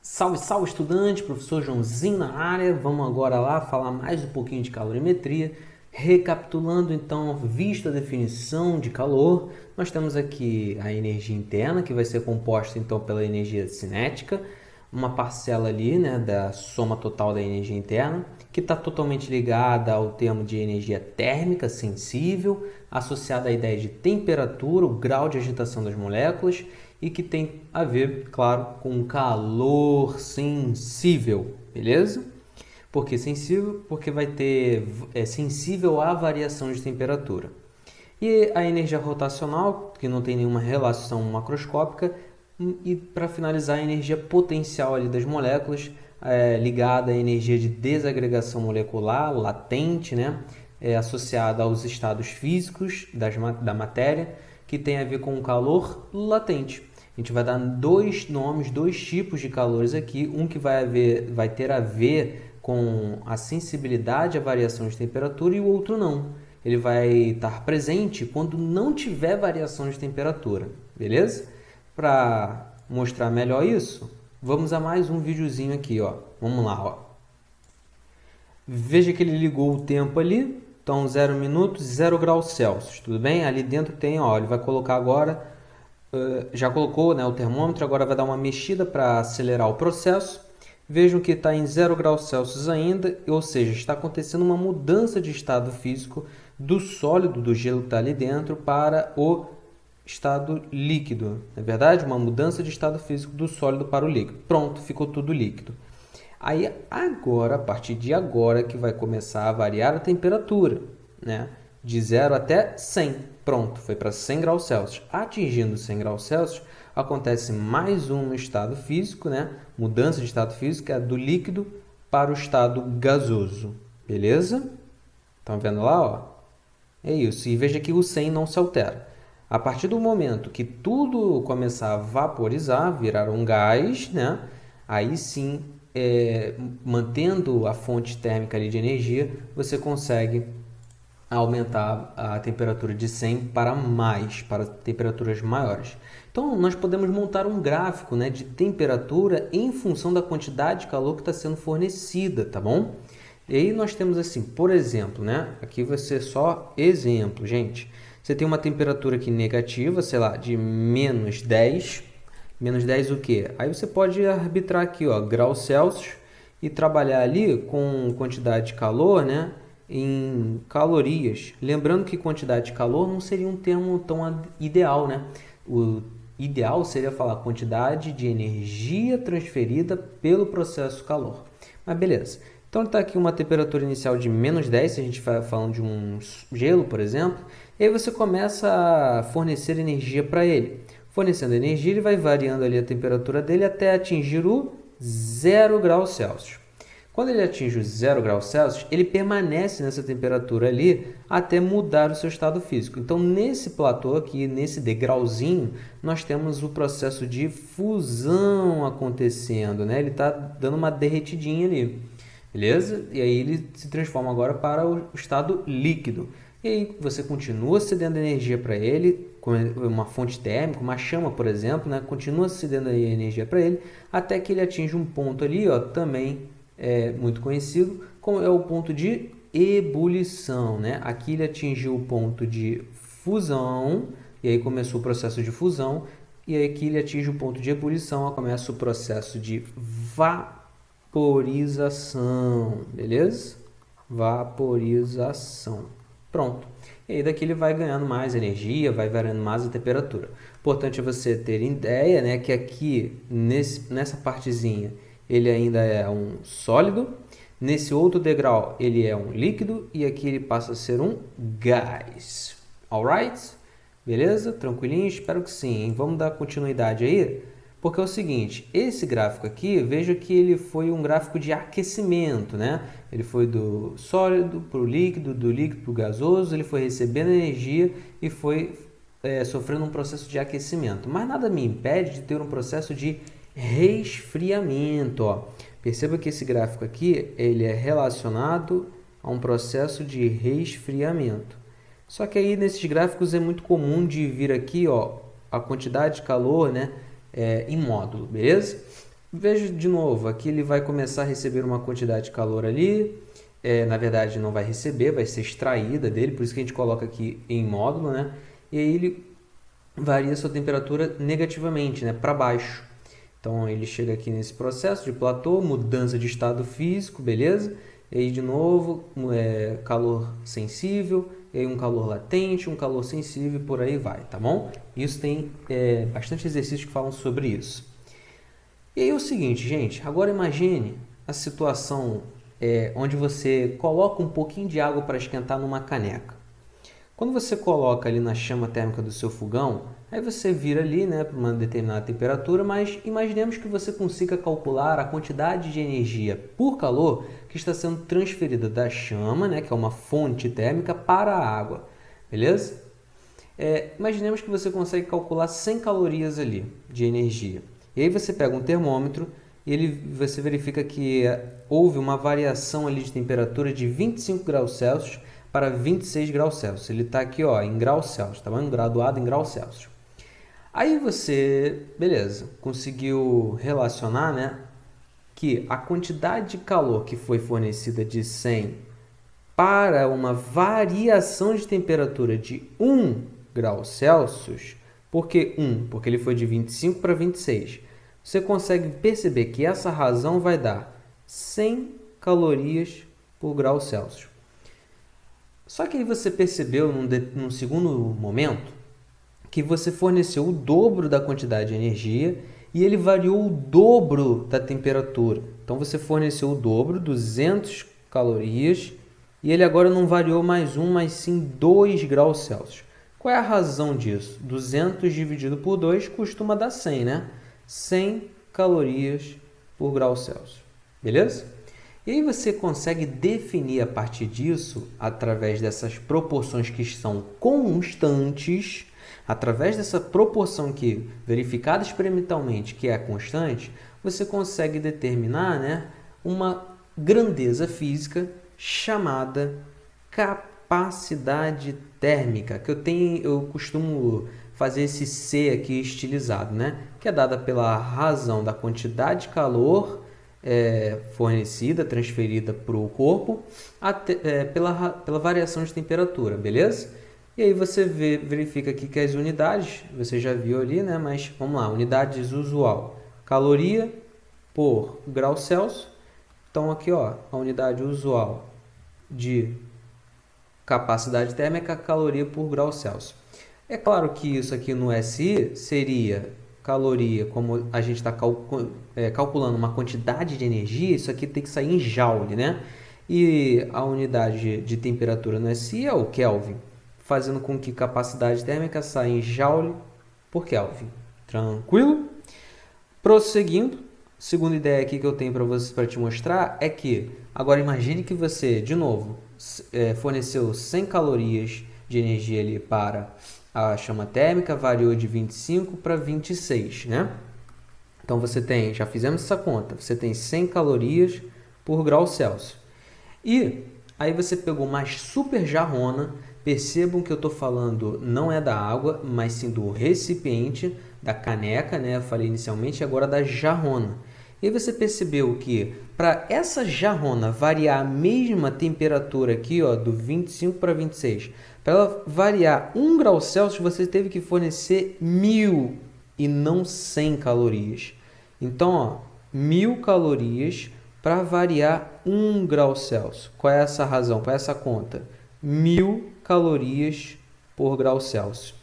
Salve, salve estudante, professor Joãozinho na área. Vamos agora lá falar mais um pouquinho de calorimetria. Recapitulando então, visto a definição de calor, nós temos aqui a energia interna, que vai ser composta então pela energia cinética, uma parcela ali, né, da soma total da energia interna, que está totalmente ligada ao termo de energia térmica sensível, associada à ideia de temperatura, o grau de agitação das moléculas, e que tem a ver, claro, com calor sensível, beleza? Por que sensível? Porque vai ter sensível à variação de temperatura. E a energia rotacional, que não tem nenhuma relação macroscópica, e para finalizar a energia potencial ali das moléculas, ligada à energia de desagregação molecular latente, né? Associada aos estados físicos da matéria, que tem a ver com o calor latente. A gente vai dar dois nomes, dois tipos de calores aqui, um que vai ter a ver com a sensibilidade à variação de temperatura e o outro não. Ele vai estar presente quando não tiver variação de temperatura, beleza? Para mostrar melhor isso, vamos a mais um videozinho aqui, ó. Vamos lá, ó. Veja que ele ligou o tempo ali, então 0 minutos, 0 graus Celsius, tudo bem? Ali dentro tem, ó, ele vai colocar agora, já colocou, né, o termômetro, agora vai dar uma mexida para acelerar o processo. Vejam que está em 0 graus Celsius ainda, ou seja, está acontecendo uma mudança de estado físico do sólido, do gelo que está ali dentro, para o estado líquido. Não é verdade? Uma mudança de estado físico do sólido para o líquido. Pronto, ficou tudo líquido. Aí agora, a partir de agora, que vai começar a variar a temperatura, né? De 0 até 100. Pronto, foi para 100 graus Celsius. Atingindo 100 graus Celsius, acontece mais um estado físico, né? Mudança de estado físico, que é do líquido para o estado gasoso. Beleza? Estão vendo lá, ó? É isso. E veja que o 100 não se altera. A partir do momento que tudo começar a vaporizar, virar um gás, né? Aí sim, mantendo a fonte térmica ali de energia, você consegue aumentar a temperatura de 100 para mais, para temperaturas maiores. Então, nós podemos montar um gráfico, né, de temperatura em função da quantidade de calor que está sendo fornecida, tá bom? E aí nós temos assim, por exemplo, né, aqui vai ser só exemplo, gente. Você tem uma temperatura aqui negativa, sei lá, de menos 10. Menos 10 o quê? Aí você pode arbitrar aqui, ó, graus Celsius e trabalhar ali com quantidade de calor, né, em calorias. Lembrando que quantidade de calor não seria um termo tão ideal, né? O ideal seria falar quantidade de energia transferida pelo processo calor. Mas beleza. Então está aqui uma temperatura inicial de menos 10, se a gente vai falando de um gelo, por exemplo. E aí você começa a fornecer energia para ele. Fornecendo energia, ele vai variando ali a temperatura dele até atingir o 0 graus Celsius. Quando ele atinge o 0 graus Celsius, ele permanece nessa temperatura ali até mudar o seu estado físico. Então, nesse platô aqui, nesse degrauzinho, nós temos o processo de fusão acontecendo, né? Ele está dando uma derretidinha ali, beleza? E aí ele se transforma agora para o estado líquido. E aí você continua cedendo energia para ele, com uma fonte térmica, uma chama, por exemplo, né? Continua cedendo energia para ele, até que ele atinge um ponto ali, ó, também muito conhecido, como é o ponto de ebulição, né? Aqui ele atingiu o ponto de fusão, e aí começou o processo de fusão, e aí aqui ele atinge o ponto de ebulição, começa o processo de vaporização, beleza? Vaporização. Pronto. E aí daqui ele vai ganhando mais energia, vai variando mais a temperatura. Importante é você ter ideia, né, que aqui nessa partezinha ele ainda é um sólido, nesse outro degrau ele é um líquido e aqui ele passa a ser um gás. Alright? Beleza? Tranquilinho? Espero que sim, hein? Vamos dar continuidade aí, porque é o seguinte, esse gráfico aqui, veja que ele foi um gráfico de aquecimento, né? Ele foi do sólido para o líquido, do líquido para o gasoso, ele foi recebendo energia e foi sofrendo um processo de aquecimento. Mas nada me impede de ter um processo de resfriamento, ó. Perceba que esse gráfico aqui, ele é relacionado a um processo de resfriamento. Só que aí nesses gráficos é muito comum de vir aqui, ó, a quantidade de calor, né, em módulo, beleza? veja de novo, aqui ele vai começar a receber uma quantidade de calor ali, na verdade não vai receber, vai ser extraída dele, por isso que a gente coloca aqui em módulo, né? E aí ele varia sua temperatura negativamente, né, para baixo. Então ele chega aqui nesse processo de platô, mudança de estado físico, beleza? E aí de novo, calor sensível, e aí um calor latente, um calor sensível, por aí vai, tá bom? Isso tem bastante exercícios que falam sobre isso. E aí é o seguinte, gente, agora imagine a situação onde você coloca um pouquinho de água para esquentar numa caneca. Quando você coloca ali na chama térmica do seu fogão, aí você vira ali, né, para uma determinada temperatura, mas imaginemos que você consiga calcular a quantidade de energia por calor que está sendo transferida da chama, né, que é uma fonte térmica, para a água, beleza? Imaginemos que você consegue calcular 100 calorias ali de energia. E aí você pega um termômetro e você verifica que houve uma variação ali de temperatura de 25 graus Celsius para 26 graus Celsius. Ele está aqui em graus Celsius, tá bom? Graduado em graus Celsius. Aí você, beleza, conseguiu relacionar, né, que a quantidade de calor que foi fornecida de 100 para uma variação de temperatura de 1 grau Celsius, por que 1? Porque ele foi de 25 para 26. Você consegue perceber que essa razão vai dar 100 calorias por grau Celsius. Só que aí você percebeu num segundo momento que você forneceu o dobro da quantidade de energia e ele variou o dobro da temperatura. Então você forneceu o dobro, 200 calorias, e ele agora não variou mais 1, mas sim 2 graus Celsius. Qual é a razão disso? 200 dividido por 2 costuma dar 100, né? 100 calorias por grau Celsius. Beleza? E aí você consegue definir a partir disso, através dessas proporções que são constantes, através dessa proporção que, verificada experimentalmente, que é constante, você consegue determinar, né, uma grandeza física chamada capacidade térmica, que eu costumo fazer esse C aqui estilizado, né, que é dada pela razão da quantidade de calor fornecida, transferida para o corpo, pela variação de temperatura, beleza? E aí você verifica aqui que as unidades, você já viu ali, né? Mas vamos lá, unidades usual, caloria por grau Celsius. Então aqui, a unidade usual de capacidade térmica, caloria por grau Celsius. É claro que isso aqui no SI seria caloria, como a gente está calculando uma quantidade de energia, isso aqui tem que sair em joule, né? E a unidade de temperatura no SI é o Kelvin, fazendo com que capacidade térmica saia em joule por Kelvin. Tranquilo? Prosseguindo, segunda ideia aqui que eu tenho para te mostrar é que, agora imagine que você, de novo, forneceu 100 calorias de energia ali para a chama térmica, variou de 25 para 26, né? Então você tem, já fizemos essa conta, você tem 100 calorias por grau Celsius. E aí você pegou uma super jarrona, percebam que eu estou falando não é da água, mas sim do recipiente, da caneca, né? Eu falei inicialmente, agora da jarrona. E aí você percebeu que para essa jarrona variar a mesma temperatura aqui, do 25 para 26, para ela variar 1 grau Celsius, você teve que fornecer 1000 e não 100 calorias. Então, 1000 calorias para variar 1 grau Celsius. Qual é essa razão? Qual é essa conta? 1000 calorias por grau Celsius.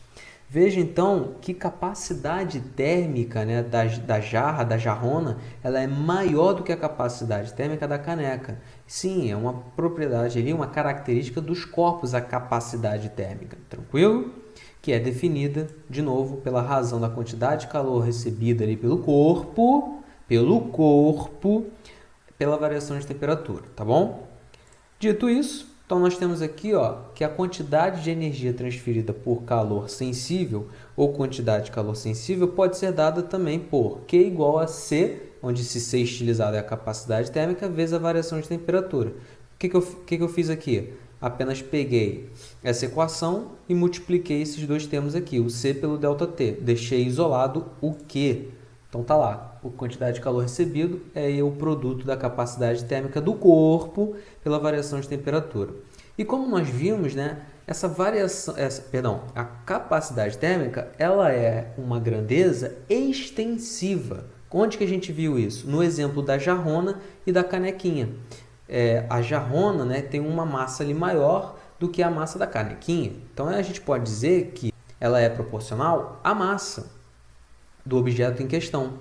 Veja então que capacidade térmica, né, da jarra, da jarrona, ela é maior do que a capacidade térmica da caneca. Sim, é uma propriedade ali, uma característica dos corpos, a capacidade térmica, tranquilo? Que é definida, de novo, pela razão da quantidade de calor recebida ali pelo corpo, pela variação de temperatura, tá bom? Dito isso, então nós temos aqui que a quantidade de energia transferida por calor sensível ou quantidade de calor sensível pode ser dada também por Q igual a C, onde esse C estilizado é a capacidade térmica, vezes a variação de temperatura. O que eu fiz aqui? Apenas peguei essa equação e multipliquei esses dois termos aqui, o C pelo ΔT. Deixei isolado o Q. Então tá lá, a quantidade de calor recebido é o produto da capacidade térmica do corpo pela variação de temperatura. E como nós vimos, né, a capacidade térmica, ela é uma grandeza extensiva. Onde que a gente viu isso? No exemplo da jarrona e da canequinha. A jarrona, né, tem uma massa ali maior do que a massa da canequinha. Então a gente pode dizer que ela é proporcional à massa do objeto em questão.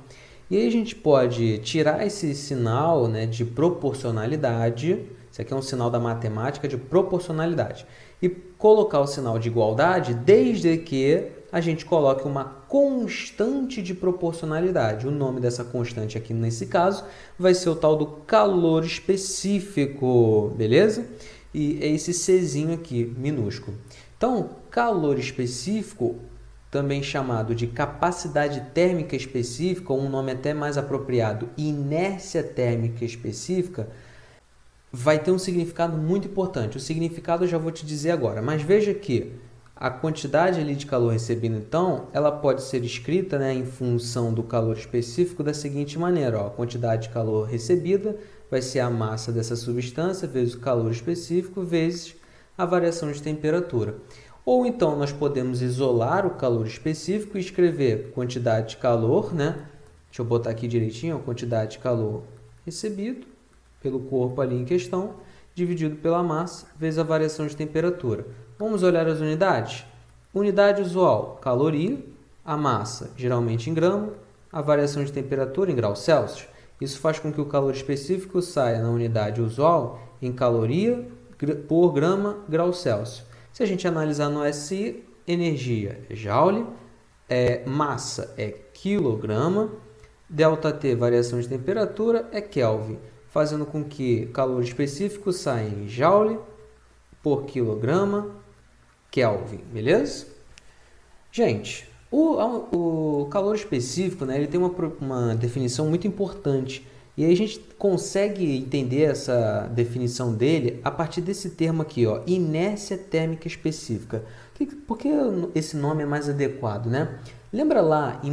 E aí a gente pode tirar esse sinal, né, de proporcionalidade, isso aqui é um sinal da matemática de proporcionalidade, e colocar o sinal de igualdade desde que a gente coloque uma constante de proporcionalidade. O nome dessa constante aqui nesse caso vai ser o tal do calor específico, beleza? E é esse Czinho aqui, minúsculo. Então, calor específico, também chamado de capacidade térmica específica, ou um nome até mais apropriado, inércia térmica específica, vai ter um significado muito importante. O significado eu já vou te dizer agora, mas veja que a quantidade ali de calor recebido, então, ela pode ser escrita, né, em função do calor específico da seguinte maneira. Ó, a quantidade de calor recebida vai ser a massa dessa substância vezes o calor específico vezes a variação de temperatura. Ou então nós podemos isolar o calor específico e escrever quantidade de calor, né? Deixa eu botar aqui direitinho, a quantidade de calor recebido pelo corpo ali em questão, dividido pela massa, vezes a variação de temperatura. Vamos olhar as unidades? Unidade usual, caloria, a massa, geralmente em grama, a variação de temperatura em graus Celsius. Isso faz com que o calor específico saia na unidade usual em caloria por grama, grau Celsius. Se a gente analisar no SI, energia é joule, massa é quilograma, ΔT, variação de temperatura, é Kelvin, fazendo com que calor específico saia em joule por quilograma, Kelvin, beleza? Gente, o calor específico, né, ele tem uma definição muito importante. E aí a gente consegue entender essa definição dele a partir desse termo aqui, ó, inércia térmica específica. Por que esse nome é mais adequado, né? Lembra lá em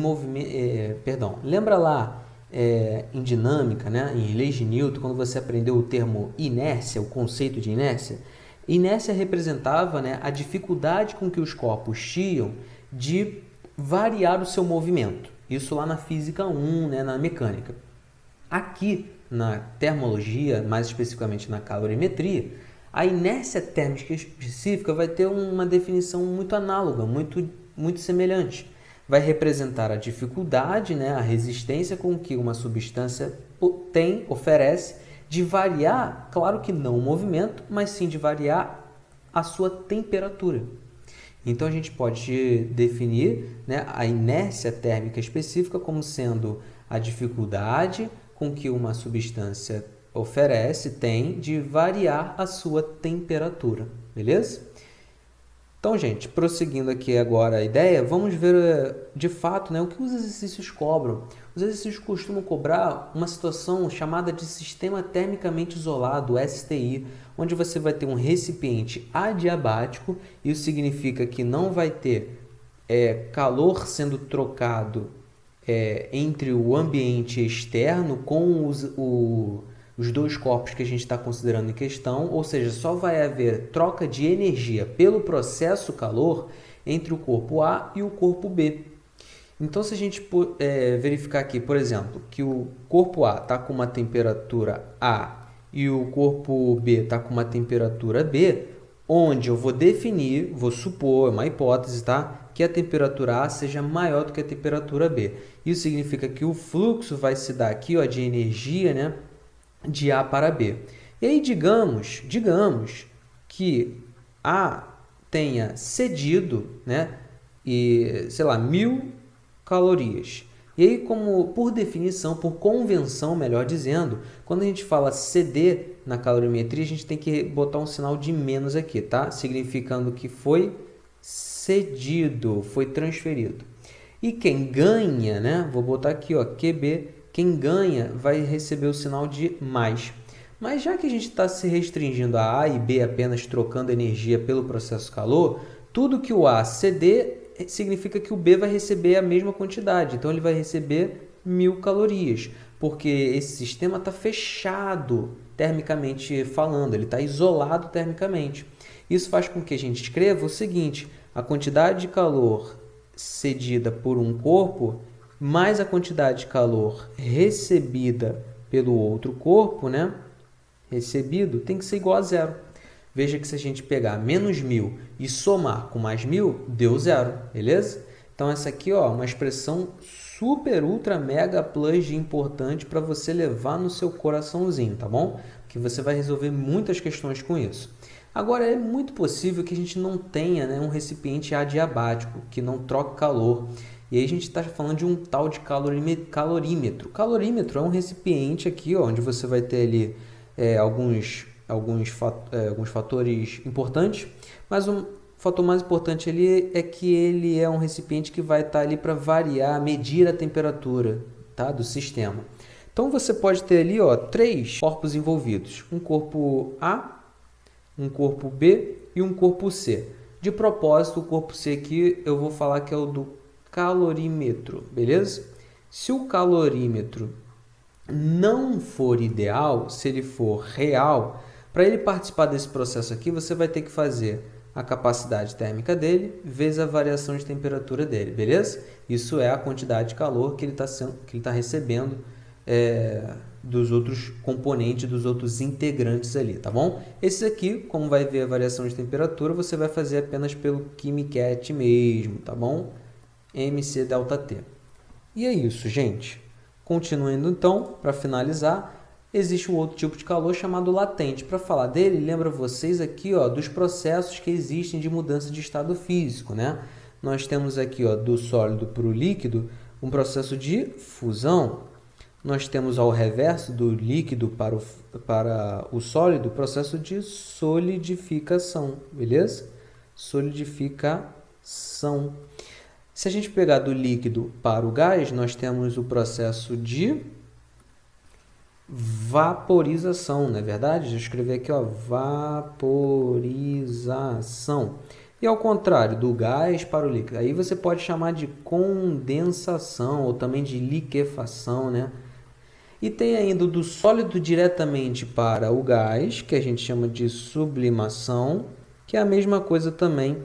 em dinâmica, né, em leis de Newton, quando você aprendeu o termo inércia, o conceito de inércia? Inércia representava, né, a dificuldade com que os corpos tinham de variar o seu movimento. Isso lá na física 1, né, na mecânica. Aqui, na termologia, mais especificamente na calorimetria, a inércia térmica específica vai ter uma definição muito análoga, muito semelhante. Vai representar a dificuldade, né, a resistência com que uma substância oferece de variar, claro que não o movimento, mas sim de variar a sua temperatura. Então, a gente pode definir, né, a inércia térmica específica como sendo a dificuldade com que uma substância tem de variar a sua temperatura, beleza? Então, gente, prosseguindo aqui agora a ideia, vamos ver de fato, né, o que os exercícios cobram. Os exercícios costumam cobrar uma situação chamada de sistema termicamente isolado, STI, onde você vai ter um recipiente adiabático. Isso significa que não vai ter calor sendo trocado entre o ambiente externo com os dois corpos que a gente está considerando em questão, ou seja, só vai haver troca de energia pelo processo calor entre o corpo A e o corpo B. Então, se a gente verificar aqui, por exemplo, que o corpo A está com uma temperatura A e o corpo B está com uma temperatura B, onde eu vou supor, é uma hipótese, tá? Que a temperatura A seja maior do que a temperatura B. Isso significa que o fluxo vai se dar aqui, ó, de energia, né, de A para B. E aí, digamos que A tenha cedido, né, e, sei lá, 1000 calorias. E aí, como por definição, por convenção, melhor dizendo, quando a gente fala ceder na calorimetria, a gente tem que botar um sinal de menos aqui, tá? Significando que foi cedido, foi transferido. E quem ganha, né? Vou botar aqui, ó, QB. Quem ganha vai receber o sinal de mais. Mas já que a gente está se restringindo a A e B apenas trocando energia pelo processo calor, tudo que o A ceder significa que o B vai receber a mesma quantidade. Então, ele vai receber 1000 calorias, porque esse sistema está fechado termicamente falando, ele está isolado termicamente. Isso faz com que a gente escreva o seguinte: a quantidade de calor cedida por um corpo mais a quantidade de calor recebida pelo outro corpo, né? Recebido, tem que ser igual a zero. Veja que se a gente pegar menos 1000 e somar com mais 1000, deu zero, beleza? Então essa aqui ó, é uma expressão super, ultra, mega, plus de importante para você levar no seu coraçãozinho, tá bom? Que você vai resolver muitas questões com isso. Agora, é muito possível que a gente não tenha, né, um recipiente adiabático, que não troque calor. E aí a gente está falando de um tal de calorímetro. Calorímetro é um recipiente aqui, ó, onde você vai ter ali alguns fatores importantes, mas o fator mais importante ali é que ele é um recipiente que vai estar ali para variar, medir a temperatura, tá, do sistema. Então você pode ter ali ó, 3 corpos envolvidos, um corpo A, um corpo B e um corpo C. De propósito, o corpo C aqui eu vou falar que é o do calorímetro, beleza? Se o calorímetro não for ideal, se ele for real, para ele participar desse processo aqui, você vai ter que fazer a capacidade térmica dele vezes a variação de temperatura dele, beleza? Isso é a quantidade de calor que ele está recebendo dos outros componentes, dos outros integrantes ali, tá bom? Esse aqui, como vai ver a variação de temperatura, você vai fazer apenas pelo Quimiquete mesmo, tá bom? MC delta T. E é isso, gente. Continuando então, para finalizar, existe um outro tipo de calor chamado latente. Para falar dele, lembra vocês aqui ó, dos processos que existem de mudança de estado físico, né? Nós temos aqui ó, do sólido para o líquido um processo de fusão. Nós temos ao reverso do líquido para o sólido o processo de solidificação, beleza? Solidificação. Se a gente pegar do líquido para o gás, nós temos o processo de vaporização, não é verdade? Deixa eu escrever aqui, ó, vaporização. E ao contrário, do gás para o líquido, aí você pode chamar de condensação ou também de liquefação, né? E tem ainda do sólido diretamente para o gás, que a gente chama de sublimação, que é a mesma coisa também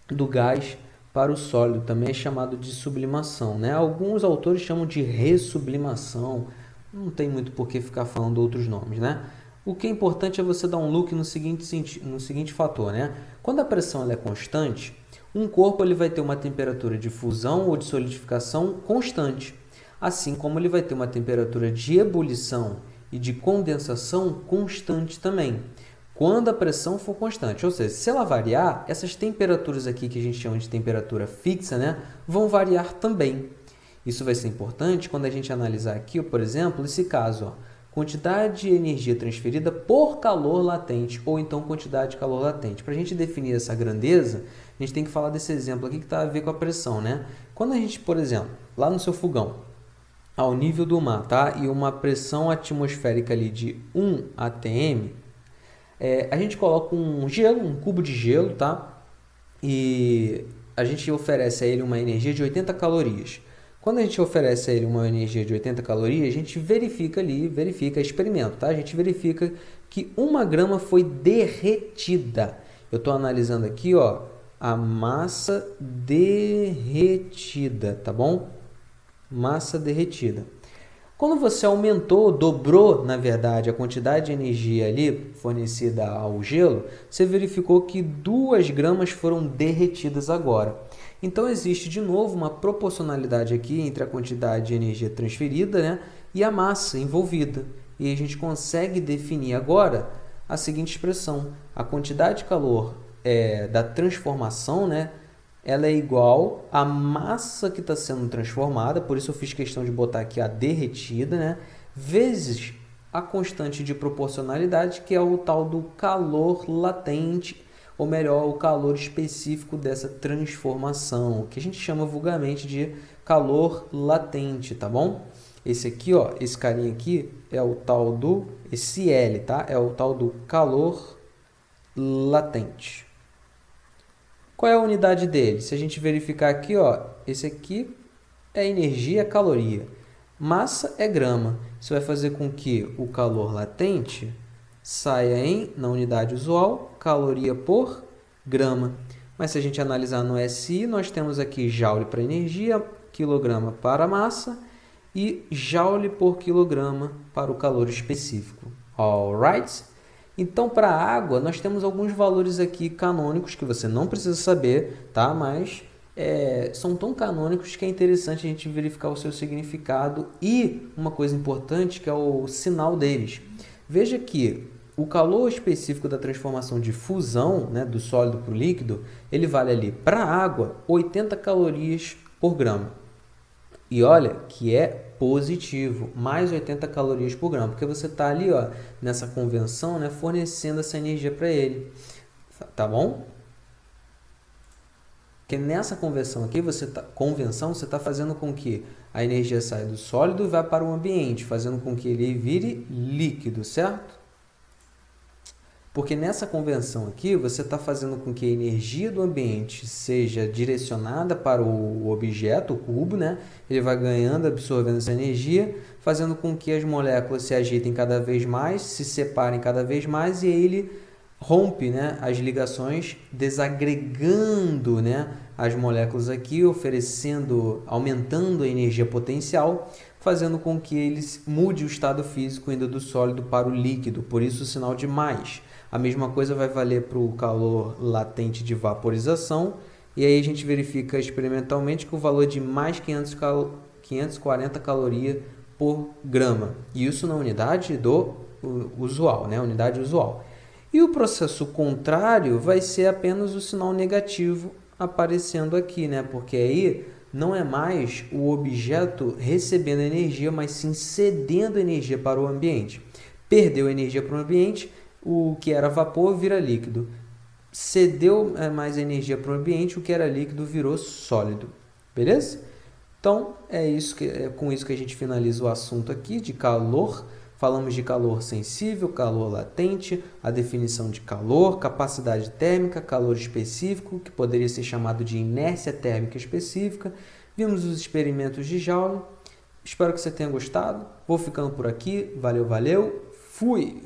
do gás para o sólido, também é chamado de sublimação, né? Alguns autores chamam de ressublimação, não tem muito por que ficar falando outros nomes, né? O que é importante é você dar um look no seguinte fator, né? Quando a pressão ela é constante, um corpo ele vai ter uma temperatura de fusão ou de solidificação constante, assim como ele vai ter uma temperatura de ebulição e de condensação constante também, quando a pressão for constante. Ou seja, se ela variar, essas temperaturas aqui que a gente chama de temperatura fixa, né, vão variar também. Isso vai ser importante quando a gente analisar aqui, por exemplo, esse caso, ó, quantidade de energia transferida por calor latente, ou então quantidade de calor latente. Para a gente definir essa grandeza, a gente tem que falar desse exemplo aqui que está a ver com a pressão, né? Quando a gente, por exemplo, lá no seu fogão, ao nível do mar, tá? E uma pressão atmosférica ali de 1 atm, a gente coloca um cubo de gelo, tá? E a gente oferece a ele uma energia de 80 calorias. Quando a gente oferece a ele uma energia de 80 calorias, a gente experimenta, tá? A gente verifica que 1 grama foi derretida. Eu estou analisando aqui, ó, a massa derretida, tá bom? Massa derretida. Quando você aumentou, dobrou, na verdade, a quantidade de energia ali fornecida ao gelo, você verificou que 2 gramas foram derretidas agora. Então, existe de novo uma proporcionalidade aqui entre a quantidade de energia transferida, né, e a massa envolvida. E a gente consegue definir agora a seguinte expressão: a quantidade de calor da transformação, né, ela é igual à massa que está sendo transformada, por isso eu fiz questão de botar aqui a derretida, né, vezes a constante de proporcionalidade, que é o tal do calor latente, ou melhor, o calor específico dessa transformação, que a gente chama vulgarmente de calor latente, tá bom? Esse aqui, ó, esse carinha aqui é o tal do, esse L, tá? É o tal do calor latente. Qual é a unidade dele? Se a gente verificar aqui, ó, esse aqui é energia, caloria. Massa é grama. Isso vai fazer com que o calor latente saia na unidade usual, caloria por grama. Mas se a gente analisar no SI, nós temos aqui joule para energia, quilograma para massa e joule por quilograma para o calor específico. Alright? Então, para a água, nós temos alguns valores aqui canônicos que você não precisa saber, tá? Mas são tão canônicos que é interessante a gente verificar o seu significado e uma coisa importante que é o sinal deles. Veja que o calor específico da transformação de fusão, né, do sólido para o líquido, ele vale ali para a água 80 calorias por grama. E olha que é positivo, mais 80 calorias por grama, porque você está ali nessa convenção, né, fornecendo essa energia para ele. Tá bom? Porque nessa conversão aqui, você está fazendo com que a energia saia do sólido e vá para o ambiente, fazendo com que ele vire líquido, certo? Porque nessa convenção aqui, você está fazendo com que a energia do ambiente seja direcionada para o objeto, o cubo, né? Ele vai ganhando, absorvendo essa energia, fazendo com que as moléculas se agitem cada vez mais, se separem cada vez mais e aí ele rompe, né, as ligações, desagregando, né, as moléculas aqui, aumentando a energia potencial, fazendo com que ele mude o estado físico indo do sólido para o líquido, por isso o sinal de mais. A mesma coisa vai valer para o calor latente de vaporização, e aí a gente verifica experimentalmente que o valor de mais 540 calorias por grama, e isso na unidade do usual, né, unidade usual. E o processo contrário vai ser apenas o sinal negativo aparecendo aqui, né? Porque aí não é mais o objeto recebendo energia, mas sim cedendo energia para o ambiente. Perdeu energia para o ambiente, o que era vapor vira líquido. Cedeu mais energia para o ambiente, o que era líquido virou sólido. Beleza? Então, é com isso que a gente finaliza o assunto aqui de calor. Falamos de calor sensível, calor latente, a definição de calor, capacidade térmica, calor específico, que poderia ser chamado de inércia térmica específica. Vimos os experimentos de Joule. Espero que você tenha gostado. Vou ficando por aqui. Valeu, valeu. Fui!